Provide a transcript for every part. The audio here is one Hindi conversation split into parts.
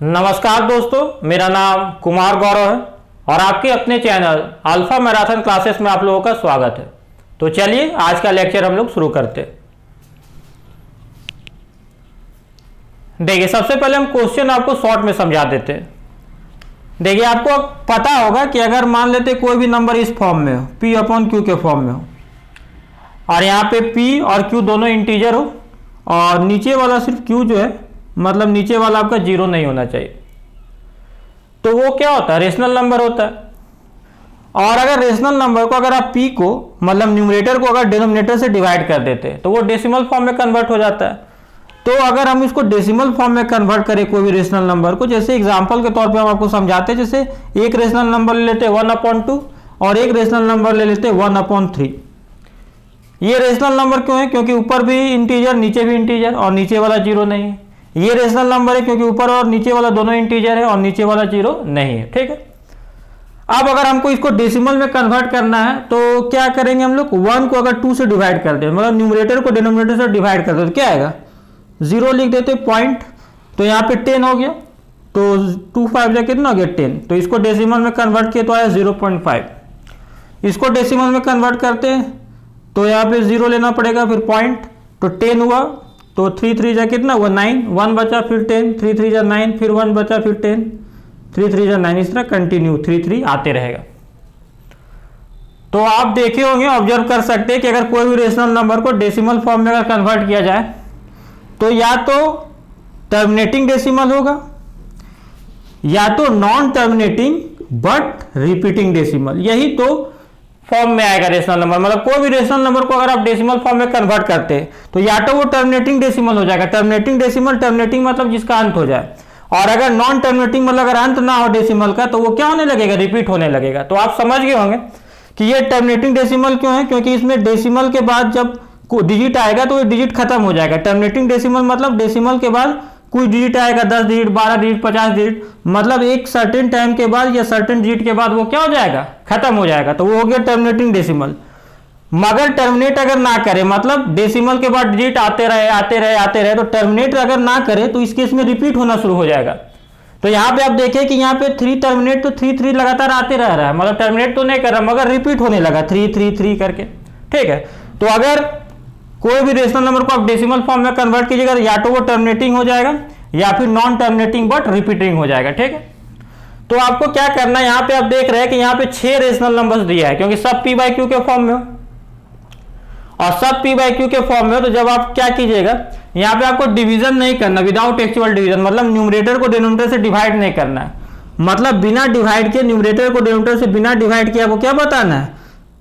नमस्कार दोस्तों, मेरा नाम कुमार गौरव है और आपके अपने चैनल अल्फा मैराथन क्लासेस में आप लोगों का स्वागत है। तो चलिए आज का लेक्चर हम लोग शुरू करते हैं। देखिए, सबसे पहले हम क्वेश्चन आपको शॉर्ट में समझा देते हैं। देखिए, आपको पता होगा कि अगर मान लेते कोई भी नंबर इस फॉर्म में हो, P अपॉन Q के फॉर्म में हो, और यहाँ पे P और Q दोनों इंटीजर हो और नीचे वाला सिर्फ Q जो है मतलब नीचे वाला आपका जीरो नहीं होना चाहिए, तो वो क्या होता है? रेशनल नंबर होता है। और अगर रेशनल नंबर को अगर आप P को मतलब न्यूमरेटर को अगर डिनोमिनेटर से डिवाइड कर देते हैं तो वो डेसिमल फॉर्म में कन्वर्ट हो जाता है। तो अगर हम इसको डेसिमल फॉर्म में कन्वर्ट करें कोई भी रेशनल नंबर को, जैसे एग्जांपल के तौर पे हम आपको समझाते हैं, जैसे एक रेशनल नंबर ले लेते हैं 1/2 और एक रेशनल नंबर ले लेते हैं 1/3। ये रेशनल नंबर क्यों है? क्योंकि ऊपर भी इंटीजर नीचे भी इंटीजर और नीचे वाला जीरो नहीं है। ये रेशनल नंबर है क्योंकि ऊपर और नीचे वाला दोनों इंटीजर है और नीचे वाला जीरो नहीं है। ठीक है, अब अगर हमको इसको डेसिमल में कन्वर्ट करना है तो क्या करेंगे हम लोग? 1 को अगर 2 से डिवाइड कर दें, मतलब न्यूमरेटर को डिनोमिनेटर से डिवाइड कर दे तो क्या आएगा? 0 लिख देते पॉइंट, तो यहाँ पे 10 हो गया, तो 2 5 जा कितना हो गया? 10। तो इसको डेसिमल में कन्वर्ट किए तो आया 0.5। इसको डेसिमल में कन्वर्ट करते हैं तो यहाँ पे 0 लेना पड़ेगा, फिर पॉइंट, तो 10 हुआ, तो 3 3 जा कितना हुआ? 9, 1 बचा फिर 10, 3 3 जा 9, फिर 1 बचा फिर 10, 3 3 जा 9, इस तरह कंटिन्यू 3 3 आते रहेगा। तो आप देखे होंगे, ऑब्जर्व कर सकते हैं कि अगर कोई भी रेशनल नंबर को डेसिमल फॉर्म में अगर कन्वर्ट किया जाए तो या तो टर्मिनेटिंग डेसिमल होगा या तो non terminating but repeating decimal, यही तो फॉर्म में आएगा रेशनल नंबर। मतलब कोई भी रेशनल नंबर को अगर आप डेसिमल फॉर्म में कन्वर्ट करते हैं तो या तो वो टर्मिनेटिंग डेसिमल हो जाएगा। टर्मिनेटिंग डेसिमल, टर्मिनेटिंग मतलब जिसका अंत हो जाए, और अगर नॉन टर्मिनेटिंग मतलब अगर अंत ना हो डेसिमल का तो वो क्या होने लगेगा? रिपीट होने लगेगा। तो आप समझ गए होंगे कि ये टर्मिनेटिंग डेसिमल क्यों है, क्योंकि इसमें डेसिमल के बाद जब डिजिट आएगा तो ये डिजिट खत्म हो जाएगा। टर्मिनेटिंग डेसिमल मतलब डेसिमल के बाद कोई डिजिट आएगा, 10 डिजिट, 12 डिजिट, 50 डिजिट, मतलब एक सर्टेन टाइम के बाद या सर्टेन डिजिट के बाद वो क्या हो जाएगा? खत्म हो जाएगा। तो वो हो गया टर्मिनेटिंग डेसिमल। मगर टर्मिनेट अगर ना करे, मतलब डेसिमल के बाद डिजिट आते रहे आते रहे आते रहे, तो टर्मिनेट अगर ना करे तो इस केस में रिपीट होना शुरू हो जाएगा। तो यहाँ पे आप देखें कि यहाँ पे 3 टर्मिनेट, तो 3 3 लगातार आते रह रहा है, मतलब टर्मिनेट तो नहीं कर रहा मगर रिपीट होने लगा 3 3 3 करके। ठीक है, तो अगर कोई भी रेशनल नंबर को आप डेसिमल फॉर्म में कन्वर्ट कीजिएगा या तो वो टर्मिनेटिंग हो जाएगा या फिर नॉन टर्मिनेटिंग बट रिपीटिंग हो जाएगा। ठीक है, तो आपको क्या करना है, यहाँ पे आप देख रहे हैं कि यहाँ पे 6 रेशनल नंबर्स दिया है क्योंकि सब P/Q के फॉर्म में हो और सब P/Q के फॉर्म में हो। तो जब आप क्या कीजिएगा, यहाँ पे आपको डिवीजन नहीं करना, विदाउट एक्चुअल डिवीजन, मतलब न्यूमरेटर को डिनोमिनेटर से डिवाइड नहीं करना है। मतलब बिना डिवाइड के, न्यूमरेटर को डिनोमिनेटर से बिना डिवाइड किए आपको क्या बताना है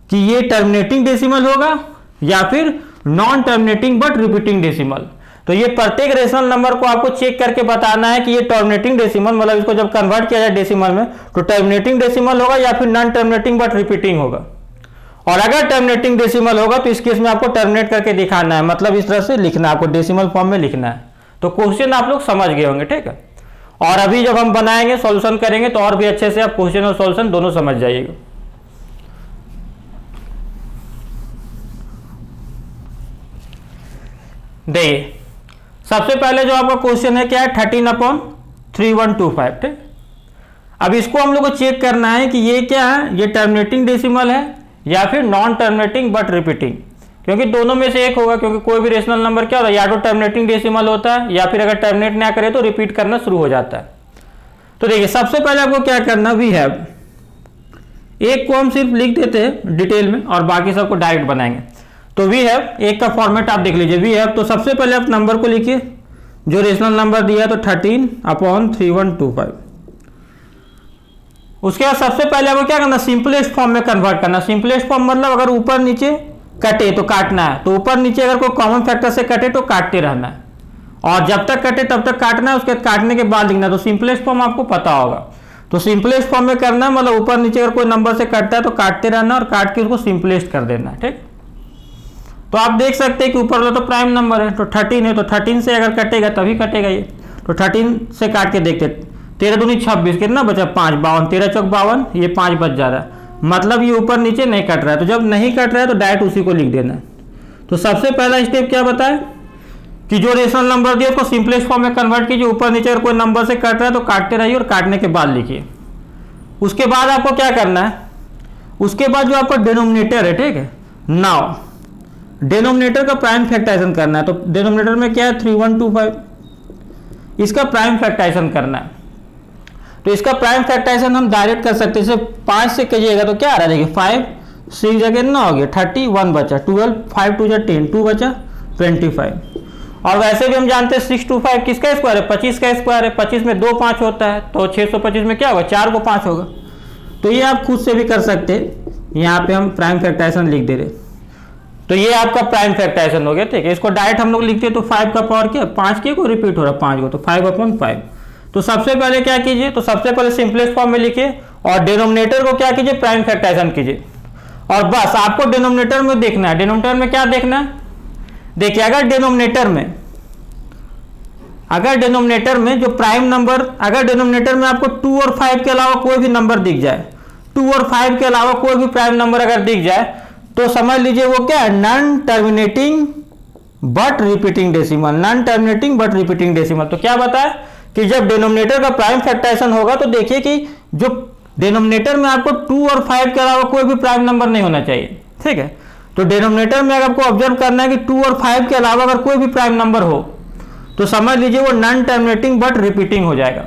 कि ये टर्मिनेटिंग डेसिमल होगा या फिर non terminating but repeating decimal. तो ये प्रत्येक रेशनल नंबर को आपको चेक करके बताना है कि ये टर्मिनेटिंग डेसिमल, मतलब इसको जब कन्वर्ट किया जाए डेसिमल में तो टर्मिनेटिंग डेसिमल होगा या फिर नॉन टर्मिनेटिंग बट रिपीटिंग होगा। और अगर टर्मिनेटिंग डेसिमल होगा तो इस केस में आपको टर्मिनेट करके दिखाना है, मतलब इस तरह से लिखना है, आपको डेसिमल फॉर्म में लिखना है। तो क्वेश्चन आप लोग समझ गए होंगे। ठीक है, और अभी जब हम बनाएंगे, सॉल्यूशन करेंगे तो और भी अच्छे से आप क्वेश्चन और सॉल्यूशन दोनों समझ जाइएगा। देखिए, सबसे पहले जो आपका क्वेश्चन है क्या है? 13/3125। ठीक, अब इसको हम लोग को चेक करना है कि ये क्या है, ये टर्मिनेटिंग डेसिमल है या फिर नॉन टर्मिनेटिंग बट रिपीटिंग, क्योंकि दोनों में से एक होगा। क्योंकि कोई भी रेशनल नंबर क्या होता है, या तो टर्मिनेटिंग डेसिमल होता है या फिर अगर टर्मिनेट ना करे तो रिपीट करना शुरू हो जाता है। तो देखिए, सबसे पहले आपको क्या करना, वी हैव, एक को हम सिर्फ लिख देते हैं डिटेल में और बाकी सबको डायरेक्ट बनाएंगे। तो वी हैव, एक का फॉर्मेट आप देख लीजिए, वी हैव। तो सबसे पहले आप नंबर को लिखिए, जो रेशनल नंबर दिया है तो 13/3125। उसके बाद सबसे पहले आपको क्या करना, सिंपलेस्ट फॉर्म में कन्वर्ट करना। सिंपलेस्ट फॉर्म मतलब अगर ऊपर नीचे कटे तो काटना है, तो ऊपर नीचे अगर कोई कॉमन फैक्टर से कटे तो काटते रहना है, और जब तक कटे तब तक काटना है, उसके काटने के बाद लिखना। तो सिंपलेस्ट फॉर्म आपको पता होगा, तो सिंपलेस्ट फॉर्म में करना है, मतलब ऊपर नीचे अगर कोई नंबर से कटता है तो काटते रहना और काट के उसको सिंपलेस्ट कर देना है। ठीक, तो आप देख सकते हैं कि ऊपर वाला तो प्राइम नंबर है, तो 13 है, तो 13 से अगर कटेगा तभी कटेगा ये। तो 13 से काट के देखते, 13 दूनी 26, कितना बचा? 5, 52, 13 चौक 52, ये 5 बच जा रहा है, मतलब ये ऊपर नीचे नहीं कट रहा है। तो जब नहीं कट रहा है तो डायरेक्ट उसी को लिख देना है। तो सबसे पहला स्टेप क्या बताए कि जो रेशनल नंबर दिया उसको सिंपलेस्ट फॉर्म में कन्वर्ट कीजिए, ऊपर नीचे अगर कोई नंबर से कट रहा है तो काटते रहिए और काटने के बाद लिखिए। उसके बाद आपको क्या करना है, उसके बाद जो आपका डिनोमिनेटर है, ठीक है, नाउ डिनोमिनेटर का प्राइम फैक्टराइजेशन करना है। तो डिनोमिनेटर में क्या है 3125, इसका प्राइम फैक्टराइजेशन करना है। तो इसका प्राइम फैक्टराइजेशन हम डायरेक्ट कर सकते हैं, जैसे 5 से कीजिएगा तो क्या आ रहा है देखिए 5 6 जगह 9 हो गया 31 बचा, 12 5 2 10 2 बचा 25। और वैसे भी हम जानते हैं 625 किसका स्क्वायर है, 25 का स्क्वायर है, 25 में 2 5 होता है, तो 625 में क्या होगा 4 को 5 होगा। तो ये आप खुद से भी कर सकते हैं, यहाँ पे हम प्राइम फैक्टराइजेशन लिख दे रहे। तो ये आपका प्राइम फैक्टराइजेशन हो गया, ठीक है। इसको डायरेक्ट हम लोग लिखते हैं तो 5 का पावर क्या 5 के को रिपीट हो रहा है 5 को, तो 5/5। तो सबसे पहले क्या कीजिए, तो सबसे पहले सिंपलेस्ट फॉर्म में लिखिए और डिनोमिनेटर को क्या कीजिए प्राइम फैक्टराइजेशन कीजिए। और बस आपको डिनोमिनेटर में देखना है, डिनोमिनेटर में क्या देखना है, देखिए अगर डिनोमिनेटर में जो प्राइम नंबर, अगर डिनोमिनेटर में आपको 2 और 5 के अलावा कोई भी नंबर दिख जाए, 2 और 5 के अलावा कोई भी प्राइम नंबर अगर दिख जाए तो समझ लीजिए वो क्या है non terminating but repeating decimal, non terminating but repeating decimal. तो क्या बताया कि जब डिनोमिनेटर का प्राइम फैक्टराइजेशन होगा तो देखिए कि जो डिनोमिनेटर में आपको 2 और 5 के अलावा कोई भी प्राइम नंबर नहीं होना चाहिए, ठीक है। तो डिनोमिनेटर में अगर आपको ऑब्जर्व करना है कि 2 और 5 के अलावा अगर कोई भी प्राइम नंबर हो तो समझ लीजिए वो नॉन टर्मिनेटिंग बट रिपीटिंग हो जाएगा।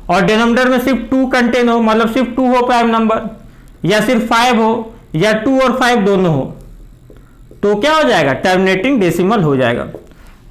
और डिनोमिनेटर में सिर्फ 2 कंटेन हो, मतलब सिर्फ 2 हो प्राइम नंबर, या सिर्फ 5 हो, या 2 और 5 दोनों हो, तो क्या हो जाएगा टर्मिनेटिंग डेसिमल हो जाएगा।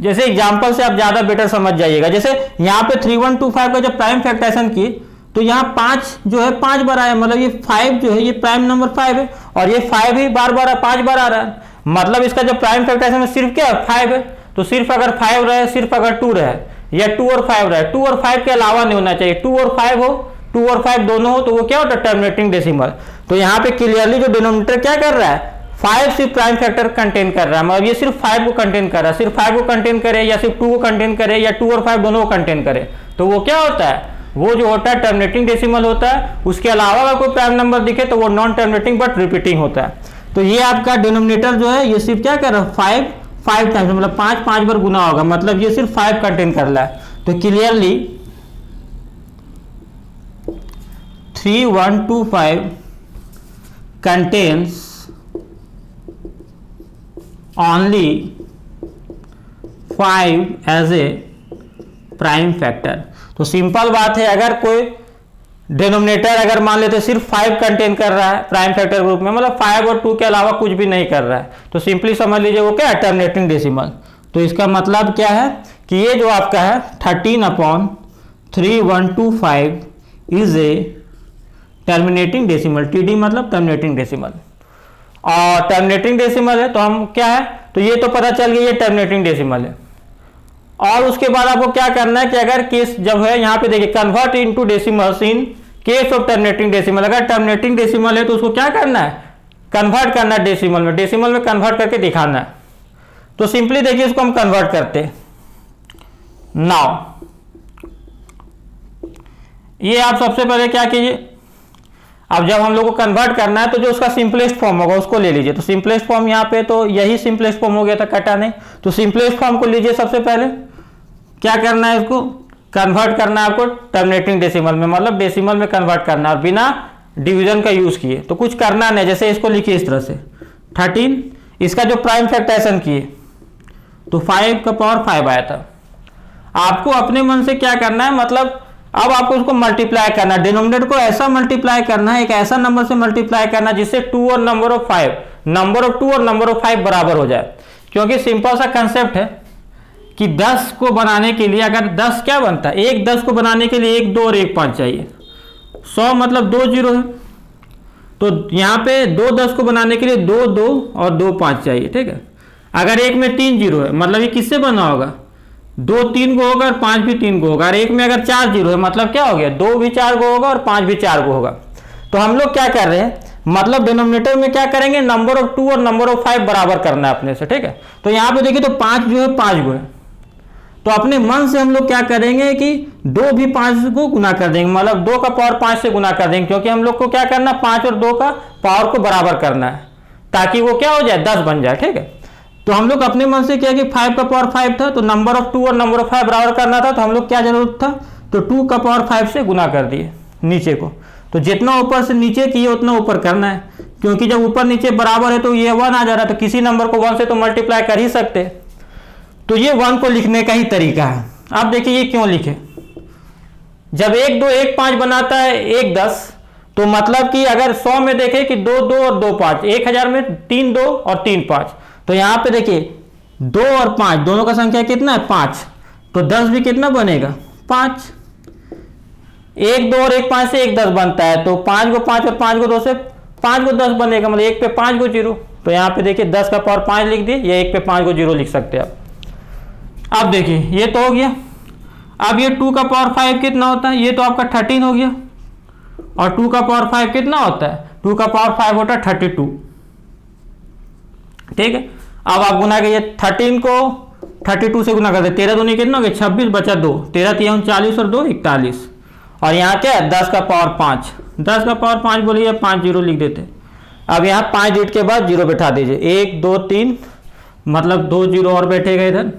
जैसे एग्जांपल से आप ज्यादा बेटर समझ जाइएगा, जैसे यहाँ पे 3125 का जब प्राइम फैक्टराइजेशन किए तो यहाँ 5 जो है 5 बार आया, मतलब ये 5 जो है ये प्राइम नंबर 5 है, और ये 5 ही बार 5 बार आ रहा है, मतलब इसका जब प्राइम फैक्टराइजेशन में सिर्फ क्या है 5 है। तो सिर्फ अगर 5 रहे, सिर्फ अगर 2 रहे, या 2 और 5 रहे, 2 और 5 के अलावा नहीं होना चाहिए, 2 और 5 हो, 2 और 5 दोनों हो, तो वो क्या होता है टर्मिनेटिंग डेसिमल। तो यहाँ पे क्लियरली जो डिनोमिनेटर क्या कर रहा है 5 सिर्फ प्राइम फैक्टर कंटेन कर रहा है, मतलब ये सिर्फ 5 को कंटेन कर रहा है, सिर्फ 5 को कंटेन करे या सिर्फ 2 को कंटेन करे या 2 और 5 दोनों को कंटेन करे, तो वो क्या होता है, वो जो होता है टर्मिनेटिंग डेसिमल होता है। उसके अलावा अगर कोई प्राइम नंबर दिखे तो वो नॉन टर्मिनेटिंग बट रिपीटिंग होता है। तो ये आपका डिनोमिनेटर जो है ये सिर्फ क्या कर रहा है 5 टाइम्स, मतलब 5 बार गुना होगा, मतलब ये सिर्फ 5 कंटेन कर रहा है। तो clearly 3125 contains only 5 as a prime factor. तो सिंपल बात है, अगर कोई डिनोमिनेटर अगर मान लेते सिर्फ 5 कंटेन कर रहा है प्राइम फैक्टर ग्रुप में, मतलब 5 और 2 के अलावा कुछ भी नहीं कर रहा है, तो सिंपली समझ लीजिए वो क्या है टर्मिनेटिंग डेसिमल। तो इसका मतलब क्या है कि ये जो आपका है 13/3125 is a terminating decimal, TD मतलब टर्मिनेटिंग डेसिमल। और टर्मिनेटिंग डेसिमल है तो हम क्या है, तो ये तो पता चल गया ये टर्मिनेटिंग डेसिमल है। और उसके बाद आपको क्या करना है कि अगर केस जब है यहाँ पे देखिए convert into decimals in case of terminating decimal, अगर टर्मिनेटिंग डेसिमल है तो उसको क्या करना है कन्वर्ट करना है डेसिमल में, डेसिमल में कन्वर्ट करके दिखाना है। तो सिंपली देखिए इसको हम कन्वर्ट करते हैं। नाउ ये आप सबसे पहले क्या कीजिए, अब जब हम लोग को कन्वर्ट करना है तो जो उसका सिंपलेस्ट फॉर्म होगा उसको ले लीजिए। तो सिंपलेस्ट फॉर्म यहाँ पे तो यही सिंपलेस्ट फॉर्म हो गया था, कटा नहीं। तो सिंपलेस्ट फॉर्म को लीजिए, सबसे पहले क्या करना है इसको कन्वर्ट करना है आपको टर्मिनेटिंग डेसिमल में, मतलब डेसिमल में कन्वर्ट करना है और बिना डिवीजन का यूज किए। तो कुछ करना नहीं, जैसे इसको लिखिए इस तरह से 13, इसका जो प्राइम फैक्टराइजेशन किए तो 5 का पावर 5 आया था। आपको अपने मन से क्या करना है, मतलब अब आपको उसको मल्टीप्लाई करना है, डिनोमिनेटर को ऐसा मल्टीप्लाई करना है, एक ऐसा नंबर से मल्टीप्लाई करना जिससे 2 और नंबर ऑफ 5, नंबर ऑफ 2 और नंबर ऑफ 5 बराबर हो जाए। क्योंकि सिंपल सा कंसेप्ट है कि 10 को बनाने के लिए अगर 10 क्या बनता है, एक 10 को बनाने के लिए 1 2 और 1 5 चाहिए, 100 मतलब 2 0 है। तो यहाँ पे 2 10 को बनाने के लिए 2 2 और 2 5 चाहिए, ठीक है। अगर एक में 3 0 है मतलब ये किससे बना होगा, 2 3 को होगा और 5 भी 3 को होगा। और एक में अगर 4 0 है मतलब क्या हो गया, 2 भी 4 को होगा और 5 भी 4 को होगा। तो हम लोग क्या कर रहे हैं, मतलब डिनोमिनेटर में क्या करेंगे, नंबर ऑफ 2 और नंबर ऑफ 5 बराबर करना है अपने से, ठीक है। तो यहाँ पे देखिए तो 5 जो है 5 को है, तो अपने मन से हम लोग क्या करेंगे कि 2 भी 5 को गुना कर देंगे, मतलब 2 का पावर 5 से गुना कर देंगे, क्योंकि हम लोग को क्या करना 5 और 2 का पावर को बराबर करना है ताकि वो क्या हो जाए 10 बन जाए, ठीक है। तो हम लोग अपने मन से क्या कि 5 का पावर 5 था, तो नंबर ऑफ 2 और नंबर ऑफ 5 बराबर करना था, तो हम लोग क्या जरूरत था, तो 2 का पावर 5 से गुना कर दिए नीचे को। तो जितना ऊपर से नीचे किए उतना ऊपर करना है, क्योंकि जब ऊपर नीचे बराबर है तो ये 1 आ जा रहा है, तो किसी नंबर को 1 से तो मल्टीप्लाई कर ही सकते। तो ये 1 को लिखने का ही तरीका है। अब देखिए ये क्यों लिखे, जब 1 2 1 5 बनाता है 1 10, तो मतलब कि अगर 100 में देखें कि 2 2 और 2 5, 1000 में 3 2 और 3 5, तो यहां पे देखिए 2 और 5 दोनों का संख्या कितना है 5, तो 10 भी कितना बनेगा 5। 1 2 और 1 5 से 1 10 बनता है, तो 5 को 5 और 5 को 2 से 5 को 10 बनेगा, मतलब 1 पे 5 को 0। तो यहाँ पे देखिए 10 का पावर 5 लिख दिए, या 1 पे 5 को 0 लिख सकते हैं आप। अब देखिए ये तो हो गया। अब ये 2 का पावर 5 कितना होता है, ये तो आपका 13 हो गया, और 2 का पावर 5 कितना होता है, 2 का पावर 5 होता है 32। ठीक है, अब आप गुना कीजिए 13 को 32 से गुना करते, 13 दूनी कितना हो गया 26 बचा 2, 13 3 40 और 2 41, और यहाँ क्या है 10 का पावर 5, 10 का पावर 5 बोलिए 5 0 लिख देते। अब यहाँ 5 डिजिट के बाद 0 बैठा दीजिए, 1 2 3, मतलब 2 0 और बैठेगा इधर।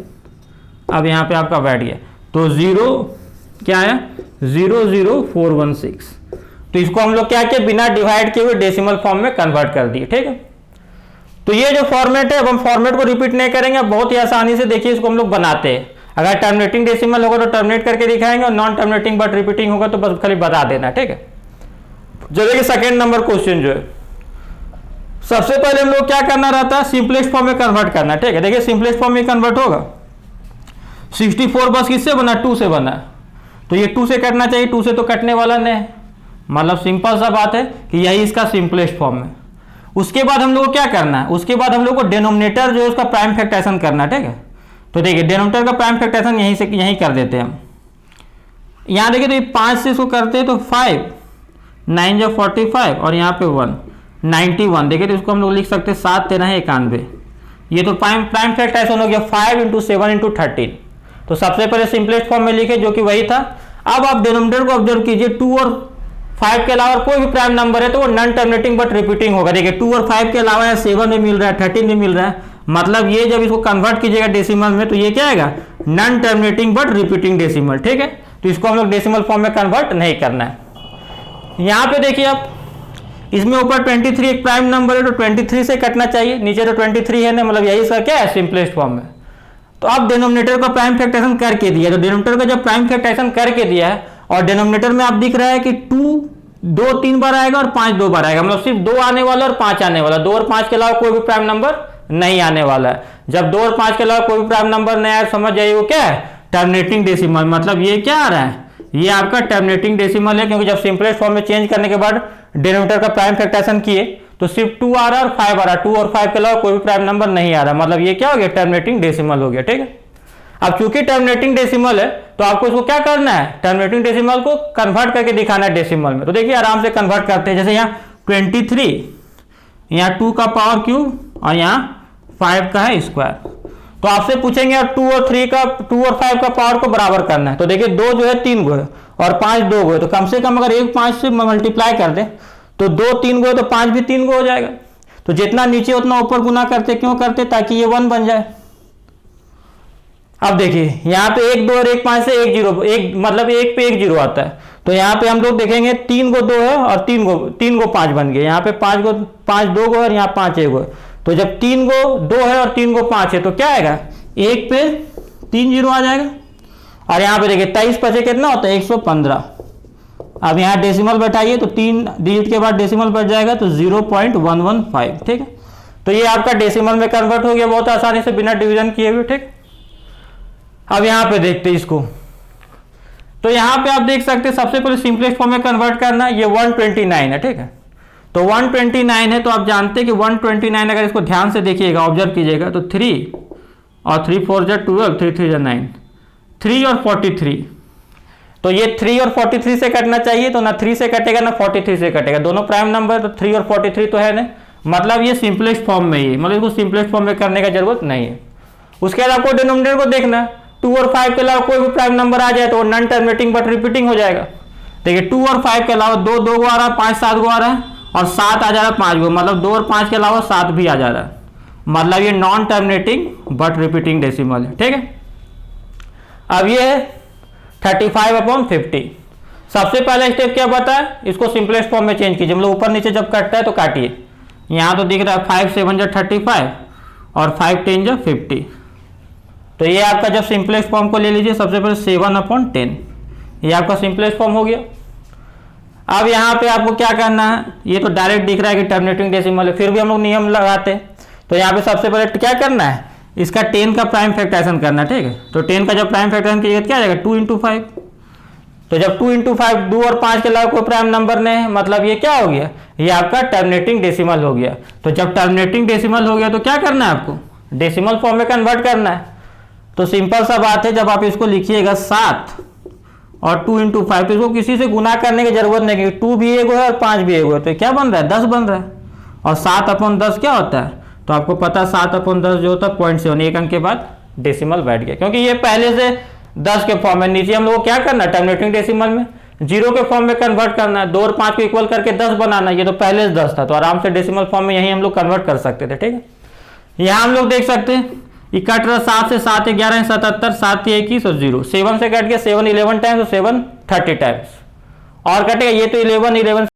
अब यहाँ पे आपका बैठ गया, तो 0 क्या है 00416। तो इसको हम लोग क्या किए, बिना डिवाइड किए हुए डेसिमल फॉर्म में कन्वर्ट कर दिए। ठीक है, तो ये जो फॉर्मेट है, अब हम फॉर्मेट को रिपीट नहीं करेंगे, बहुत ही आसानी से देखिए इसको हम लोग बनाते हैं। अगर टर्मिनेटिंग डेसिमल होगा तो टर्मिनेट करके दिखाएंगे, और नॉन टर्मिनेटिंग बट रिपीटिंग होगा तो बस खाली बता देना। ठीक है, चलिए सेकंड नंबर क्वेश्चन जो है, सबसे पहले हम लोग क्या करना रहता है, सिंपलेस्ट फॉर्म में कन्वर्ट करना। ठीक है, देखिए सिंपलेस्ट फॉर्म में कन्वर्ट होगा। 64 बस किससे बना, 2 से बना, तो ये 2 से कटना चाहिए, 2 से तो कटने वाला नहीं, मतलब सिंपल सा बात है कि यही इसका सिंपलेस्ट फॉर्म है। उसके बाद हम लोग को क्या करना है, उसके बाद हम लोग को डिनोमिनेटर जो है उसका प्राइम फैक्टराइजेशन करना है। ठीक है, तो देखिए डिनोमिनेटर का प्राइम फैक्टराइजेशन यहीं से यहीं कर देते हैं हम। यहाँ देखिए तो 5 से इसको करते हैं तो 5 9 जो 45, और यहाँ पे 1 91। देखिए तो इसको हम लोग लिख सकते हैं 7 13 91। ये तो प्राइम फैक्टराइजेशन हो गया 5 × 7 × 13। तो सबसे पहले सिंपलेस्ट फॉर्म में लिखे जो कि वही था। अब आप डिनोमिनेटर को ऑब्जर्व कीजिए, 2 और 5 के अलावा कोई भी प्राइम नंबर है तो वो नॉन टर्मिनेटिंग बट रिपीटिंग होगा। देखिए 2 और 5 के अलावा या 7 में मिल रहा है, 13 में मिल रहा है, मतलब ये जब इसको कन्वर्ट कीजिएगा डेसिमल में तो ये क्या आएगा, non terminating but repeating decimal. ठीक है, तो इसको हम लोग डेसिमल फॉर्म में कन्वर्ट नहीं करना है। यहाँ पे देखिए आप, इसमें ऊपर 23 एक प्राइम नंबर है तो 23 से कटना चाहिए, नीचे तो 23 है ना, मतलब यही इसका क्या है सिंपलेस्ट फॉर्म में। तो अब डिनोमिनेटर का प्राइम फैक्टराइजेशन करके दिया, तो डिनोमिनेटर का जब प्राइम फैक्टराइजेशन करके दिया है और डिनोमिनेटर में आप दिख रहा है कि 2 3 बार आएगा और 5 2 बार आएगा, मतलब सिर्फ 2 आने वाला और 5 आने वाला, 2 और 5 के अलावा कोई भी प्राइम नंबर नहीं आने वाला है। जब 2 और 5 के अलावा कोई भी प्राइम नंबर नहीं आया, समझ जाइए वो क्या है, टर्मिनेटिंग डेसिमल। मतलब ये क्या आ रहा है, ये आपका टर्मिनेटिंग डेसिमल है, क्योंकि जब सिंपलेस्ट फॉर्म में चेंज करने के बाद डिनोमिनेटर का प्राइम फैक्टराइजेशन किए तो सिर्फ 2 आ रहा है और 5 आ रहा है, 2 और 5 के अलावा कोई भी प्राइम नंबर नहीं आ रहा, मतलब ये क्या हो गया, टर्मिनेटिंग डेसिमल हो गया। ठीक है, अब चूंकि टर्मिनेटिंग डेसिमल है तो आपको इसको क्या करना है, टर्मिनेटिंग डेसिमल को कन्वर्ट करके दिखाना है डेसिमल में। तो देखिए आराम से कन्वर्ट करते हैं, जैसे यहाँ 23, यहाँ 2 का पावर क्यूब और यहाँ 5 का है स्क्वायर। तो आपसे पूछेंगे अब 2 और 5 का पावर को बराबर करना है, तो देखिए 2 जो है 3 गो है और 5 2 गो है, तो कम से कम अगर एक 5 से मल्टीप्लाई कर दे तो 2 3 गो है तो 5 भी 3 गो हो जाएगा। तो जितना नीचे उतना ऊपर गुना करते, क्यों करते, ताकि ये 1 बन जाए। अब देखिए यहाँ पे 1 2 और 1 5 से 1 0, एक मतलब 1 पे 1 0 आता है, तो यहाँ पे हम लोग देखेंगे 3 गो 2 है और 3 गो 5 बन गए, यहाँ पे 5 2 गो और यहाँ 5 1 गो। तो जब 3 गो 2 है और 3 गो 5 है तो क्या आएगा, 1 पे 3 0 आ जाएगा। और यहाँ पे देखिए 23 पचे कितना होता है 115। अब यहाँ डेसिमल बैठाइए तो 3 डिजिट के बाद डेसिमल बैठ जाएगा तो 0.115। ठीक है, तो ये आपका डेसिमल में कन्वर्ट हो गया बहुत आसानी से बिना डिवीजन किए हुए। ठीक, अब यहाँ पे देखते हैं इसको, तो यहाँ पे आप देख सकते हैं सबसे पहले सिंपलेस्ट फॉर्म में कन्वर्ट करना, ये 129 है। ठीक है, तो 129 है, तो आप जानते हैं कि 129 अगर इसको ध्यान से देखिएगा, ऑब्जर्व कीजिएगा, तो 3 और 3 4 जा 12, 3 3 जा 9, 3 और 43, तो ये 3 और 43 से कटना चाहिए, तो ना 3 से कटेगा ना 43 से कटेगा, दोनों प्राइम नंबर, तो 3 और 43 तो है ना, मतलब ये सिंपलेस्ट फॉर्म में ही, मतलब इसको सिंपलेस्ट फॉर्म में करने का जरूरत नहीं है। उसके अलावा आपको डिनोमिनेटर को देखना, 2 और 5 के अलावा कोई भी प्राइम नंबर आ जाए तो वो नॉन टर्मिनेटिंग बट रिपीटिंग हो जाएगा। देखिए 2 और 5 के अलावा 2 2 गो आ रहा है, 5 7 गो आ रहा है और 7 आ जा रहा है 5 गो, मतलब 2 और 5 के अलावा 7 भी आ जा रहा है। मतलब ये non terminating but repeating decimal है, ठीक है। अब ये 35/50। सबसे पहला स्टेप क्या बताया, इसको सिंपलेस्ट फॉर्म में चेंज कीजिए, मतलब ऊपर नीचे जब कटता है तो काटिए। यहाँ तो दिख रहा है 5 7 जा 35 और 5 10 जा 50। तो ये आपका जब सिंपलेस्ट फॉर्म को ले लीजिए, सबसे पहले 7/10, ये आपका सिंपलेस्ट फॉर्म हो गया। अब यहाँ पे आपको क्या करना है, ये तो डायरेक्ट दिख रहा है कि टर्मिनेटिंग डेसिमल है, फिर भी हम लोग नियम लगाते हैं। तो यहाँ पे सबसे पहले क्या करना है, इसका 10 का प्राइम फैक्टराइजेशन करना है, ठीक है। तो 10 का जब प्राइम फैक्टराइजेशन कीजिएगा क्या आ जाएगा, 2 × 5। तो जब 2 × 5 2 और 5 के अलावा कोई प्राइम नंबर नहीं है, मतलब ये क्या हो गया, ये आपका टर्मिनेटिंग डेसिमल हो गया। तो जब टर्मिनेटिंग डेसिमल हो गया तो क्या करना है आपको, डेसिमल फॉर्म में कन्वर्ट करना है। तो सिंपल सा बात है, जब आप इसको लिखिएगा 7 और 2 × 5, तो इसको किसी से गुना करने की जरूरत नहीं, क्योंकि 2 भी एगो है और 5 भी एगो है, तो क्या बन रहा है, 10 बन रहा है। और 7/10 क्या होता है, तो आपको पता है 7/10 जो होता है 0.7, एक अंक के बाद डेसिमल बैठ गया, क्योंकि ये पहले से 10 के फॉर्म में। नीचे हम लोग को क्या करना है, टर्मिनेटिंग डेसिमल में 0 के फॉर्म में कन्वर्ट करना है, 2 और 5 को इक्वल करके 10 बनाना है। ये तो पहले से 10 था, तो आराम से डेसिमल फॉर्म में यही हम लोग कन्वर्ट कर सकते थे, ठीक है। यहाँ हम लोग देख सकते हैं ये कट रहा, 7 से 7 11 77, 7 21 और 0, 7 से कट गया, 7 11 टाइम्स और 7 30 टाइम्स और कटेगा, ये तो 11